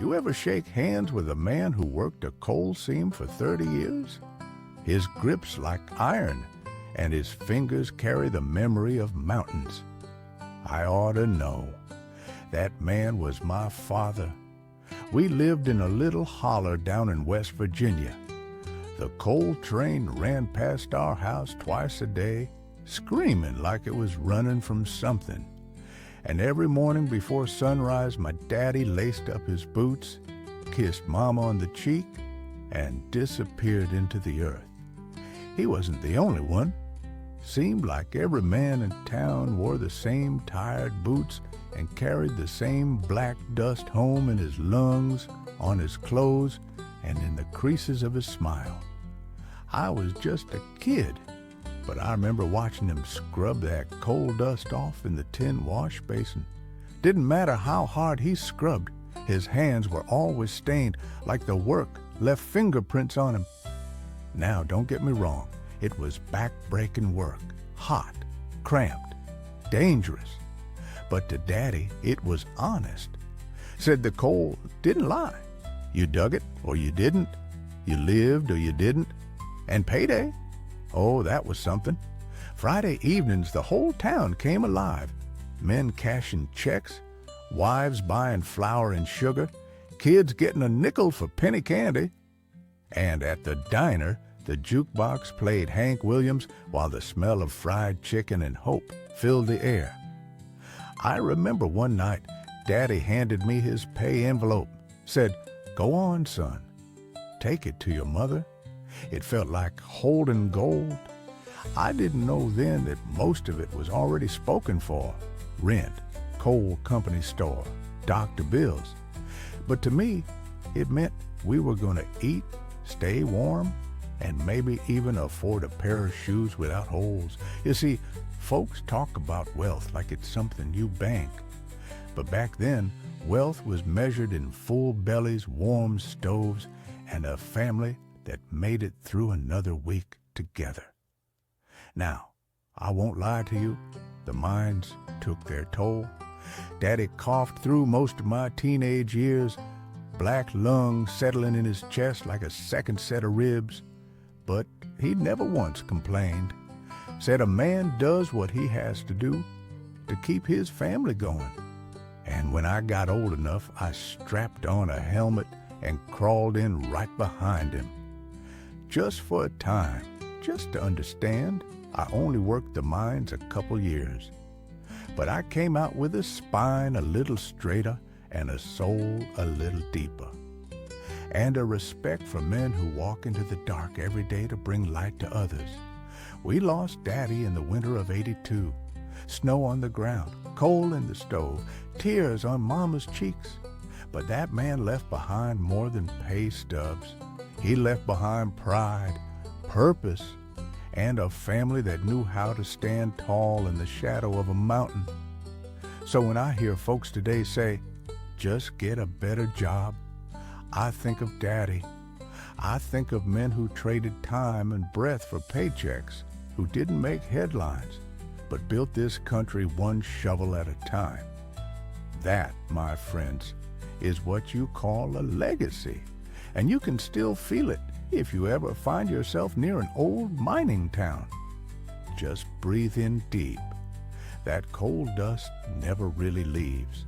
You ever shake hands with a man who worked a coal seam for 30 years? His grip's like iron, and his fingers carry the memory of mountains. I ought to know. That man was my father. We lived in a little holler down in West Virginia. The coal train ran past our house twice a day, screaming like it was running from something. And every morning before sunrise, my daddy laced up his boots, kissed Mama on the cheek, and disappeared into the earth. He wasn't the only one. Seemed like every man in town wore the same tired boots and carried the same black dust home in his lungs, on his clothes, and in the creases of his smile. I was just a kid, but I remember watching him scrub that coal dust off in the tin wash basin. Didn't matter how hard he scrubbed, his hands were always stained, like the work left fingerprints on him. Now, don't get me wrong, it was back-breaking work, hot, cramped, dangerous. But to Daddy, it was honest. Said the coal didn't lie. You dug it or you didn't. You lived or you didn't. And payday, oh, that was something. Friday evenings, the whole town came alive. Men cashing checks, wives buying flour and sugar, kids getting a nickel for penny candy. And at the diner, the jukebox played Hank Williams while the smell of fried chicken and hope filled the air. I remember one night, Daddy handed me his pay envelope, said, "Go on, son. Take it to your mother." It felt like holding gold. I didn't know then that most of it was already spoken for. Rent, coal company store, doctor bills. But to me, it meant we were going to eat, stay warm, and maybe even afford a pair of shoes without holes. You see, folks talk about wealth like it's something you bank. But back then, wealth was measured in full bellies, warm stoves, and a family that made it through another week together. Now, I won't lie to you, the mines took their toll. Daddy coughed through most of my teenage years, black lung settling in his chest like a second set of ribs. But he never once complained. Said a man does what he has to do to keep his family going. And when I got old enough, I strapped on a helmet and crawled in right behind him. Just for a time, just to understand, I only worked the mines a couple years. But I came out with a spine a little straighter and a soul a little deeper. And a respect for men who walk into the dark every day to bring light to others. We lost Daddy in the winter of '82. Snow on the ground, coal in the stove, tears on Mama's cheeks. But that man left behind more than pay stubs. He left behind pride, purpose, and a family that knew how to stand tall in the shadow of a mountain. So when I hear folks today say, "Just get a better job," I think of Daddy. I think of men who traded time and breath for paychecks, who didn't make headlines, but built this country one shovel at a time. That, my friends, is what you call a legacy. And you can still feel it if you ever find yourself near an old mining town. Just breathe in deep. That coal dust never really leaves.